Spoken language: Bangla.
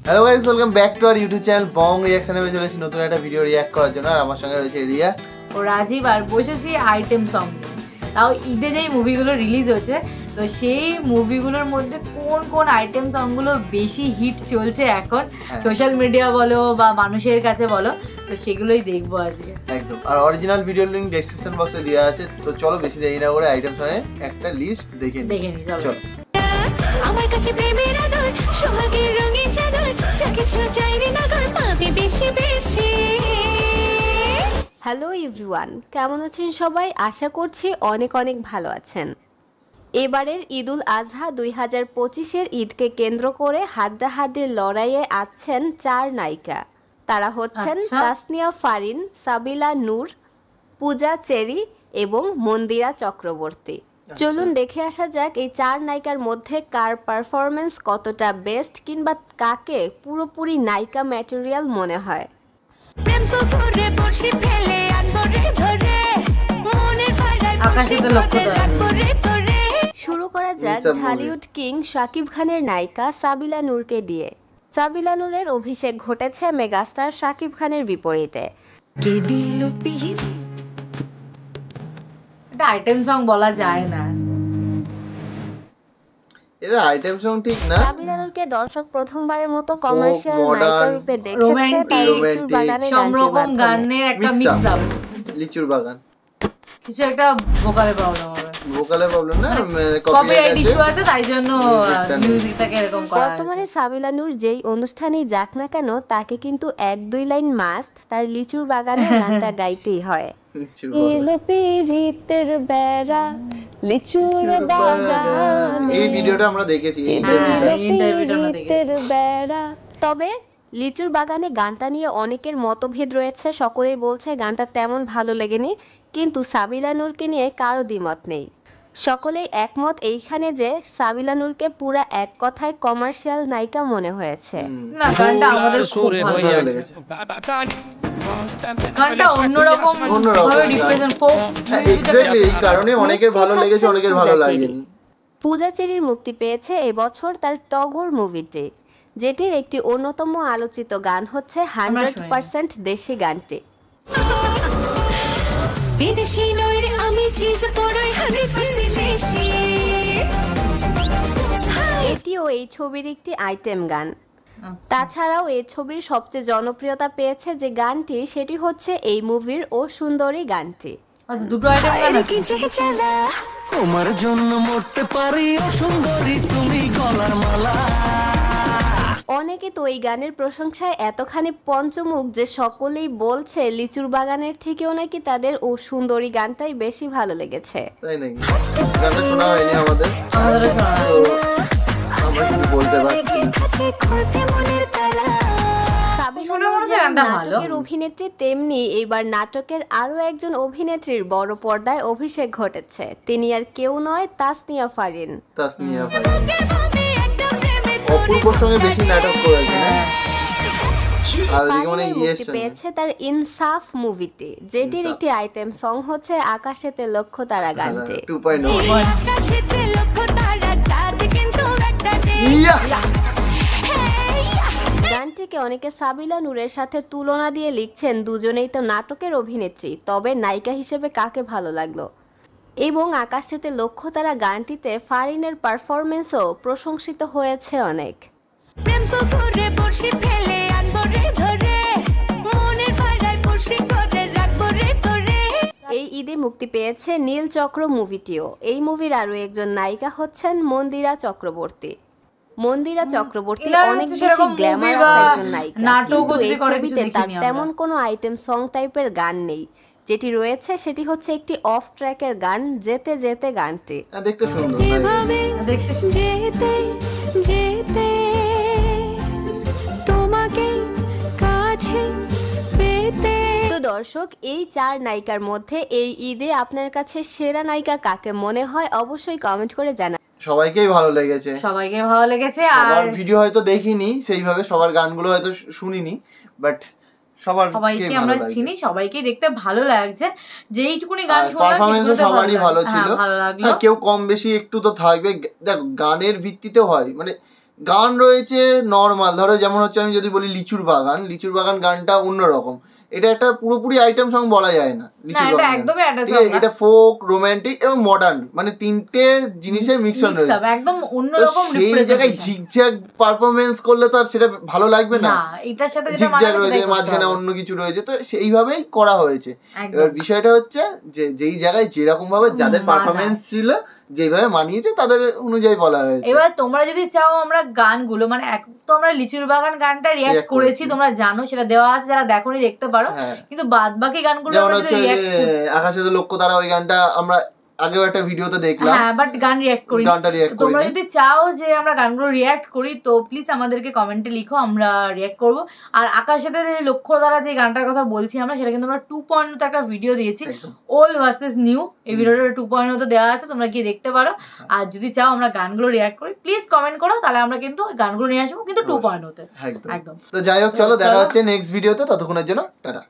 Hello guys, welcome back to our YouTube channel bong রিঅ্যাকশনে। আমি চলেছি নতুন একটা ভিডিও রিঅ্যাক্ট করার জন্য। আর আমার সঙ্গে রয়েছে রিয়া ও রাজীব। আর বসেছি আইটেম সং। তাও ঈদে যেই মুভিগুলো রিলিজ হয়েছে, তো সেই মুভিগুলোর মধ্যে কোন কোন আইটেম সংগুলো বেশি হিট চলছে এখন সোশ্যাল মিডিয়া বলো বা মানুষের কাছে বলো, তো সেগুলোই দেখবো আজকে একদম। আর অরিজিনাল ভিডিও লিংক ডেসক্রিপশন বক্সে দেওয়া আছে। তো চলো বেশি দেরি না করে আইটেম সঙ্গে একটা লিস্ট দেখে নিই। চলো। আমার কাছে প্রেমের আদর, সোহাগের রঙিন চাদর, যা কিছু চাইনি না কর পাবে বেশি বেশি। হ্যালো এভরিওয়ান, কেমন আছেন সবাই? আশা করছি অনেক অনেক ভালো আছেন। এবারের ঈদুল আজহা 2025-এর ঈদকে কেন্দ্র করে হাড্ডাহাড্ডির লড়াইয়ে আছেন 4 নায়িকা। তারা হচ্ছেন তাসনিয়া ফারিন, সাবিলা নূর, পূজা চেরি এবং মন্দিরা চক্রবর্তী। চলুন দেখে আসা যাক এই 4 নায়িকার মধ্যে কার পারফরমেন্স কতটা বেস্ট, কিংবা কাকে পুরোপুরি নায়িকা ম্যাটেরিয়াল মনে হয়। শুরু করা যাক ঢালিউড কিং শাকিব খানের নায়িকা সাবিলা নূরকে দিয়ে। সাবিলা নূরের অভিষেক ঘটেছে মেগাস্টার শাকিব খানের বিপরীতে। এটা আইটেম সং বলা যায় না, এটা আইটেম সং ঠিক না। সাবিলা নূরকে দর্শক প্রথমবারের মতো কমার্শিয়াল নায়িকা রূপে দেখেছে লিচুর বাগানের সব রকম গানের একটা মিক্স আপ। লিচুর বাগান কিছু একটা ভোকালে প্রবলেম হবে, ভোকালে প্রবলেম না, কপিরাইট ইস্যু আছে, তাই জন্য মিউজিকটাকে এরকম করা। বর্তমানে সাবিলা নূর যেই অনুষ্ঠানেই যাক না কেন, তাকে কিন্তু 1-2 লাইন মাস্ট তার লিচুর বাগানের গানটা গাইতেই হয়। এলো পিরিতের বেড়া লিচুর বাগান, এই ভিডিওটা আমরা দেখেছি, পিরিতের বেড়া। তবে লিচুর বাগানে গানটা নিয়ে অনেকের মতভেদ রয়েছে। সকলেই বলছে গানটা তেমন ভালো লাগেনি, কিন্তু সাবিলা নূরকে নিয়ে কারো দ্বিমত নেই। সকলেই একমত এইখানে যে সাবিলা নূরকে পুরা এক কথায় কমার্শিয়াল নায়িকা মনে হয়েছে। না, গানটা আমাদের খুব ভালো লেগেছে। গানটা অন্যরকম ভাবে রিপ্রেজেন্ট ফোক এক্স্যাক্টলি, এই কারণে অনেকের ভালো লেগেছে, অনেকের ভালো লাগেনি। পূজা চেরির মুক্তি পেয়েছে এবছর তার টগর মুভিটি, যেটির একটি অন্যতম আলোচিত গান হচ্ছে 100% দেশি গানটি। এটিও এই ছবির একটি আইটেম গান। তাছাড়াও এই ছবির সবচেয়ে জনপ্রিয়তা পেয়েছে যে গানটি, সেটি হচ্ছে এই মুভির ও সুন্দরী গানটি। দুটো আইটেম গান আছে। তোমার জন্য মরতে পারি ও সুন্দরী তুমি গলার মালা। অনেকে তো এই গানের প্রশংসায় এতখানি পঞ্চমুখ যে সকলেই বলছে লিচুর বাগানের থেকেও নাকি তাদের ও সুন্দরী গানটাই বেশি ভালো লেগেছে। তাই নাকি? গানটা শোনা হয়নি আমাদের, আমরা কিছু বলতে পারছি। নাটকের অভিনেত্রী, তেমনি এইবার নাটকের আরো একজন অভিনেত্রীর বড় পর্দায় অভিষেক ঘটেছে। তিনি আর কেউ নয়, তাসনিয়া ফারিন। তাসনিয়া ফারিন অপূর্বর সঙ্গে বেশি নাটক করেছে না? আর এদিকে মানে মুক্তি পেয়েছে তার ইনসাফ মুভিটি, যেটির একটি আইটেম সং হচ্ছে আকাশেতে লক্ষ তারা গানটি। 2.0 গানটিকে অনেকে সাবিলা নূরের সাথে তুলনা দিয়ে লিখছেন দুজনেই তো নাটকের অভিনেত্রী, তবে নায়িকা হিসেবে কাকে ভালো লাগলো। এবং আকাশেতে লক্ষ্য তারা গানটিতে ফারিনের পারফরমেন্সও প্রশংসিত হয়েছে অনেক। এই ঈদে মুক্তি পেয়েছে নীল চক্র মুভিটিও। এই মুভির আরো একজন নায়িকা হচ্ছেন মন্দিরা চক্রবর্তী। মন্দিরা চক্রবর্তী অনেক বেশি গ্ল্যামারাস একজন নায়িকা, কিন্তু এই ছবিতে তার তেমন কোনো আইটেম সং টাইপের গান নেই। যেটি রয়েছে সেটি হচ্ছে একটি অফ ট্র্যাকের গান, যেতে যেতে গানটি। দেখতে সুন্দর, যেতে যেতে তোমাকে কাছে পেতে। তো দর্শক, এই 4 নায়িকার মধ্যে এই ঈদে আপনার কাছে সেরা নায়িকা কাকে মনে হয় অবশ্যই কমেন্ট করে জানান। সবাইকেই ভালো লেগেছে, সবাইকে ভালো লেগেছে। আর ভিডিও হয়তো দেখিনি সেইভাবে, সবার গানগুলো হয়তো শুনিনি, বাট সবাইকে আমরা চিনি, সবাইকে দেখতে ভালো লাগছে। যেইটুকুনি গান শুনলাম পারফরম্যান্সও সবারই ভালো ছিল। কেউ কম বেশি একটু তো থাকবে, দেখো গানের ভিত্তিতে হয়, মানে গান রয়েছে নর্মাল, ধরো যেমন হচ্ছে আমি যদি বলি লিচুর বাগান গানটা অন্যরকম, এটা একটা পুরোপুরি আইটেম সং বলা যায় না। লিচুর বাগান একদমই ঠিক আছে, এটা ফোক, রোমান্টিক এবং মডার্ন, মানে তিনটে জিনিসের মিক্সন রয়েছে, একদম অন্যরকম। সেই জায়গায় ঝিকঝ্যাক পারফরমেন্স করলে তো আর সেটা ভালো লাগবে না। এটার সাথে ঝিকঝ্যাক রয়েছে, মাঝখানে অন্য কিছু রয়েছে, তো সেইভাবেই করা হয়েছে। এবার বিষয়টা হচ্ছে যে যেই জায়গায় যেরকম ভাবে যাদের পারফরমেন্স ছিল, যেভাবে মানিয়েছে তাদের অনুযায়ী বলা হয়েছে। এবার তোমরা যদি চাও আমরা গানগুলো, মানে এক তো আমরা লিচুর বাগান গানটা রিঅ্যাক্ট করেছি, তোমরা জানো, সেটা দেওয়া আছে, যারা দেখোনি দেখতে পারো। কিন্তু বাদ বাকি গানগুলো যেমন হচ্ছে আকাশে তো লক্ষ্য তারা, ওই গানটা আমরা আগেও একটা ভিডিওতে দেখলাম, হ্যাঁ, বাট গান রিঅ্যাক্ট করি। গানটা রিঅ্যাক্ট করি। তোমরা যদি চাও যে আমরা গানগুলো রিঅ্যাক্ট করি, তো প্লিজ আমাদেরকে কমেন্টে লিখো, আমরা রিঅ্যাক্ট করব। আর আকাশের যে লক্ষ্য দ্বারা যে গানটার কথা বলছি আমরা, সেটা কিন্তু আমরা 2.0 তে একটা ভিডিও দিয়েছি, ওল্ড ভার্সেস নিউ। এই ভিডিওটা 2.0 তে দেওয়া আছে, তোমরা গিয়ে দেখতে পারো। আর যদি চাও আমরা গানগুলো রিঅ্যাক্ট করি, প্লিজ কমেন্ট করো, তাহলে আমরা কিন্তু গানগুলো নিয়ে আসবো, কিন্তু 2.0 তে। একদম। তো যাই হোক, চলো দেখা হচ্ছে নেক্সট ভিডিওতে, ততক্ষণের জন্য টাটা।